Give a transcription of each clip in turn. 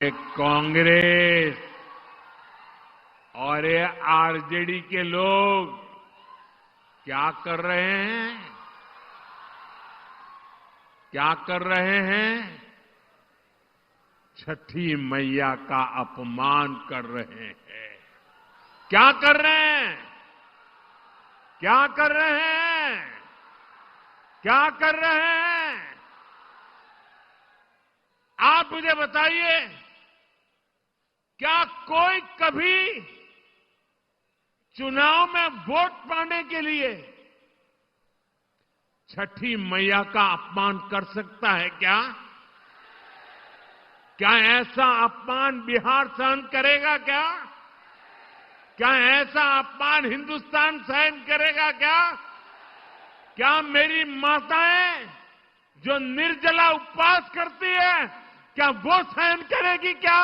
कांग्रेस और ये आरजेडी के लोग क्या कर रहे हैं? क्या कर रहे हैं? छठी मैया का अपमान कर रहे हैं। क्या कर रहे हैं? क्या कर रहे हैं? क्या कर रहे हैं? आप मुझे बताइए, क्या कोई कभी चुनाव में वोट पाने के लिए छठी मैया का अपमान कर सकता है क्या? क्या ऐसा अपमान बिहार सहन करेगा क्या? क्या ऐसा अपमान हिंदुस्तान सहन करेगा क्या? क्या मेरी माताएं जो निर्जला उपवास करती है, क्या वो सहन करेगी क्या?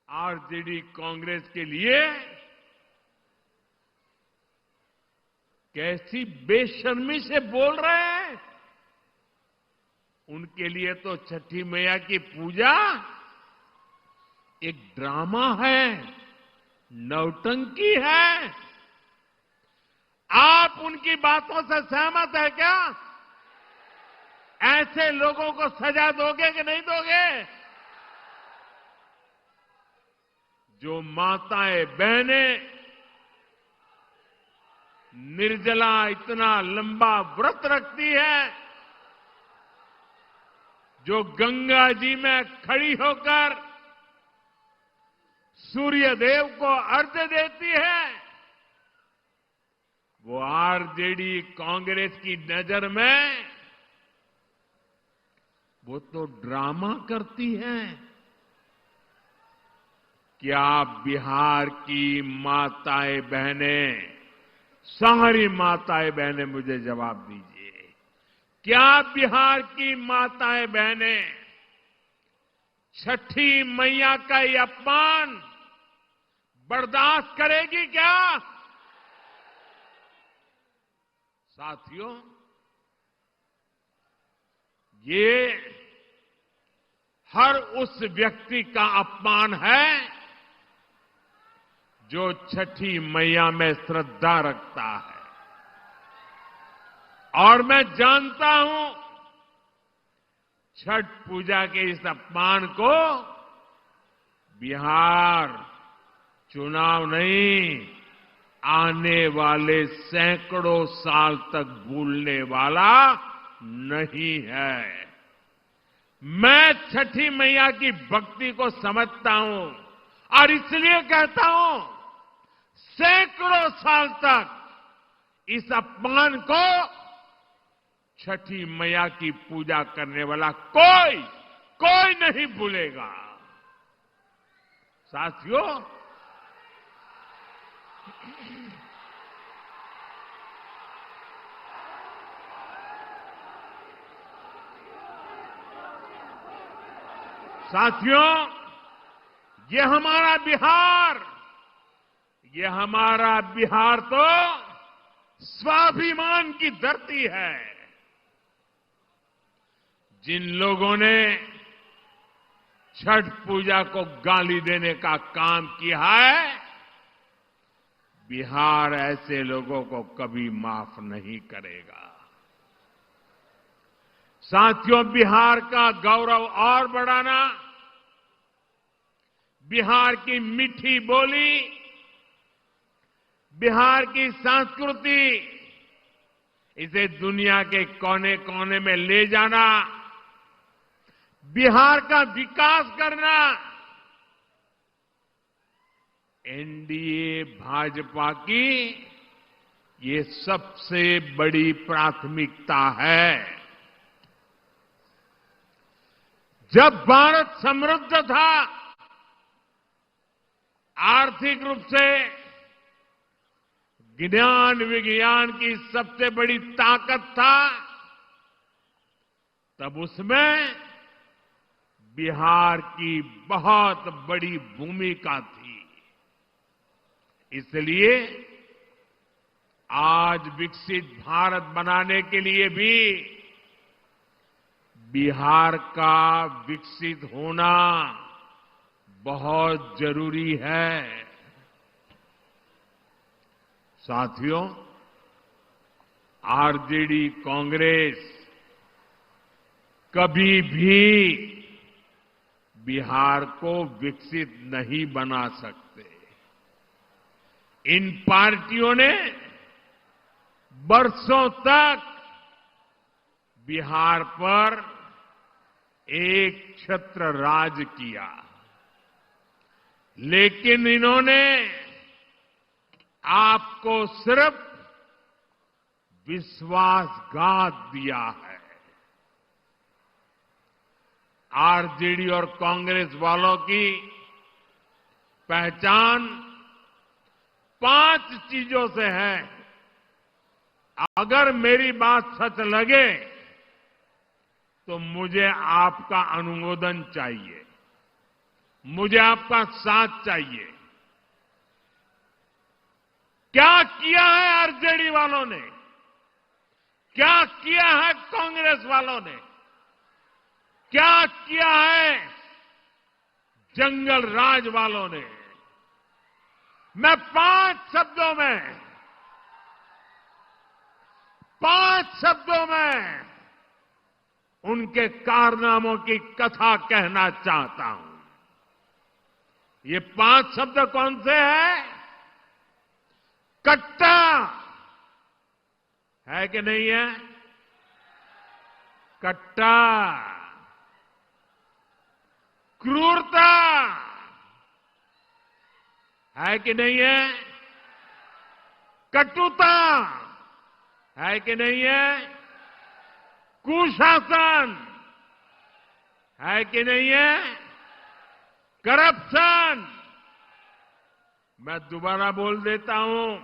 आरजेडी कांग्रेस के लिए कैसी बेशर्मी से बोल रहे हैं। उनके लिए तो छठी मैया की पूजा एक ड्रामा है, नौटंकी है। आप उनकी बातों से सहमत है क्या? ऐसे लोगों को सजा दोगे कि नहीं दोगे? जो माताएं बहनें निर्जला इतना लंबा व्रत रखती है, जो गंगा जी में खड़ी होकर सूर्य देव को अर्घ्य देती है, वो आरजेडी कांग्रेस की नजर में वो तो ड्रामा करती है। क्या बिहार की माताएं बहनें, सारी माताएं बहनें मुझे जवाब दीजिए, क्या बिहार की माताएं बहनें छठी मैया का ये अपमान बर्दाश्त करेगी क्या? साथियों, ये हर उस व्यक्ति का अपमान है जो छठी मैया में श्रद्धा रखता है। और मैं जानता हूं, छठ पूजा के इस अपमान को बिहार चुनाव नहीं, आने वाले सैकड़ों साल तक भूलने वाला नहीं है। मैं छठी मैया की भक्ति को समझता हूं और इसलिए कहता हूं, सैकड़ों साल तक इस अपमान को छठी मैया की पूजा करने वाला कोई नहीं भूलेगा। साथियों, ये हमारा बिहार तो स्वाभिमान की धरती है। जिन लोगों ने छठ पूजा को गाली देने का काम किया है, बिहार ऐसे लोगों को कभी माफ नहीं करेगा। साथियों, बिहार का गौरव और बढ़ाना, बिहार की मीठी बोली, बिहार की संस्कृति, इसे दुनिया के कोने कोने में ले जाना, बिहार का विकास करना, एनडीए भाजपा की ये सबसे बड़ी प्राथमिकता है। जब भारत समृद्ध था, आर्थिक रूप से ज्ञान विज्ञान की सबसे बड़ी ताकत था, तब उसमें बिहार की बहुत बड़ी भूमिका थी। इसलिए आज विकसित भारत बनाने के लिए भी बिहार का विकसित होना बहुत जरूरी है। साथियों, आरजेडी कांग्रेस कभी भी बिहार को विकसित नहीं बना सकते। इन पार्टियों ने बरसों तक बिहार पर एक छत्र राज किया, लेकिन इन्होंने आपको सिर्फ विश्वासघात दिया है। आरजेडी और कांग्रेस वालों की पहचान 5 चीजों से है। अगर मेरी बात सच लगे तो मुझे आपका अनुमोदन चाहिए, मुझे आपका साथ चाहिए। क्या किया है आरजेडी वालों ने, क्या किया है कांग्रेस वालों ने, क्या किया है जंगल राज वालों ने? मैं 5 शब्दों में उनके कारनामों की कथा कहना चाहता हूं। ये 5 शब्द कौन से हैं? कट्टा है कि नहीं है? कट्टा, क्रूरता है कि नहीं है? कटुता है कि नहीं है? कुशासन है कि नहीं है? करप्शन, मैं दोबारा बोल देता हूं,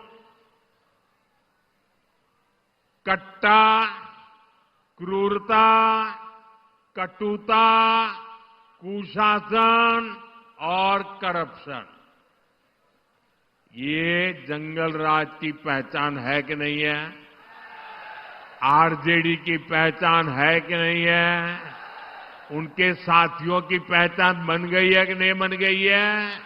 कट्टा, क्रूरता, कटुता, कुशासन और करप्शन, ये जंगल राज की पहचान है कि नहीं है? आरजेडी की पहचान है कि नहीं है? उनके साथियों की पहचान बन गई है कि नहीं बन गई है?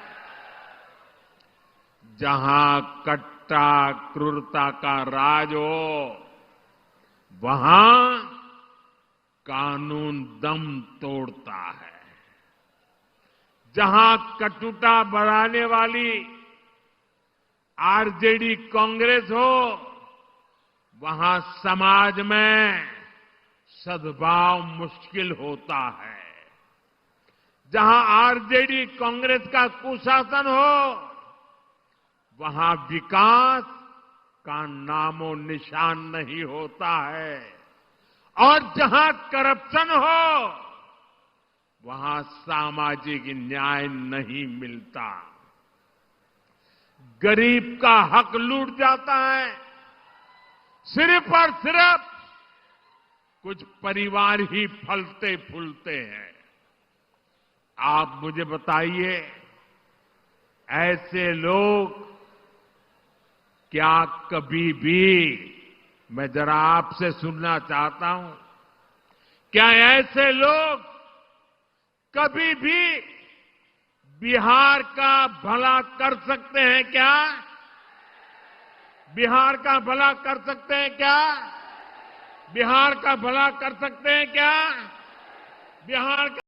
जहां कट्टा क्रूरता का राज हो, वहां कानून दम तोड़ता है। जहां कटुता बढ़ाने वाली आरजेडी कांग्रेस हो, वहां समाज में सद्भाव मुश्किल होता है। जहां आरजेडी कांग्रेस का कुशासन हो, वहां विकास का नामो निशान नहीं होता है। और जहां करप्शन हो, वहां सामाजिक न्याय नहीं मिलता। गरीब का हक लूट जाता है। सिर्फ और सिर्फ कुछ परिवार ही फलते फूलते हैं। आप मुझे बताइए, ऐसे लोग क्या कभी भी, मैं जरा आपसे सुनना चाहता हूं, क्या ऐसे लोग कभी भी बिहार का भला कर सकते हैं क्या? बिहार का भला कर सकते हैं क्या? बिहार का भला कर सकते हैं क्या? बिहार का